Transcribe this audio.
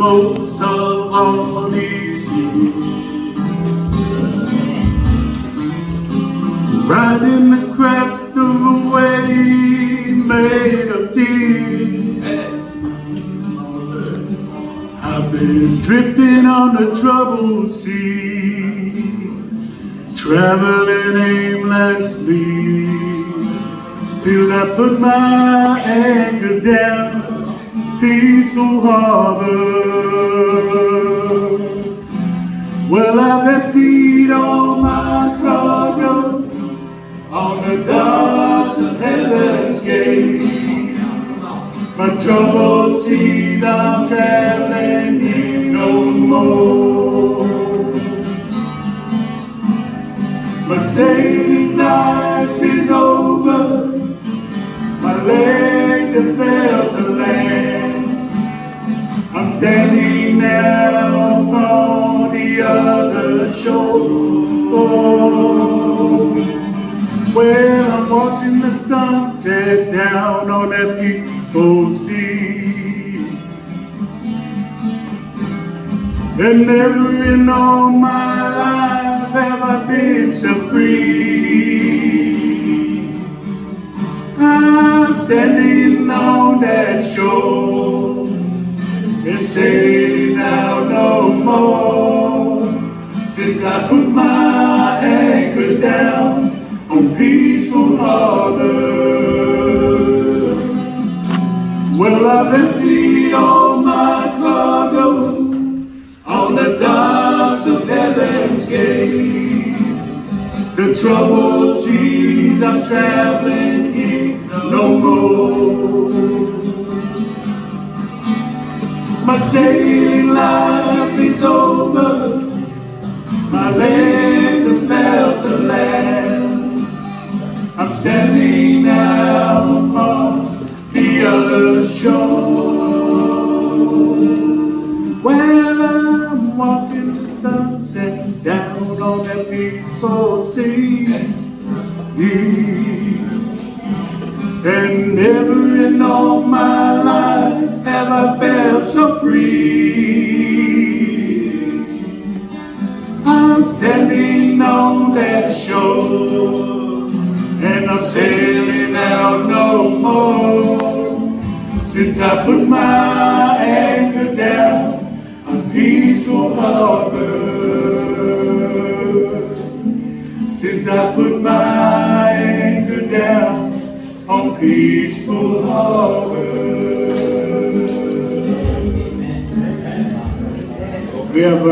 most of all these years. Riding the crest of a wave made of tears. I've been drifting on the troubled sea, traveling aimlessly, till I put my anchor down, peaceful harbor. Well, I've emptied all my cargo on the docks of heaven's gate. My troubled seas I'm traveling in no more. My sailing life is over, my legs have felt the land. I'm standing now on the other shore. Well, I'm watching the sun set down on that peaceful sea. And never in all my life have I been so free. I'm standing on that shore, and sailing out no more, since I put my anchor down on peaceful harbor. Well, I've emptied all my cargo on the docks of heaven's gates. The troubled seas I'm traveling in no more. My sailing life is over, my legs have felt the land. I'm standing now upon the other shore. Well, I'm walking the sunset down on that peaceful sea. And never in all my life have I felt so free. I'm standing on that shore, and I'm sailing out no more, since I put my anchor down on peaceful harbor. Since I put my anchor down on peaceful harbor. We have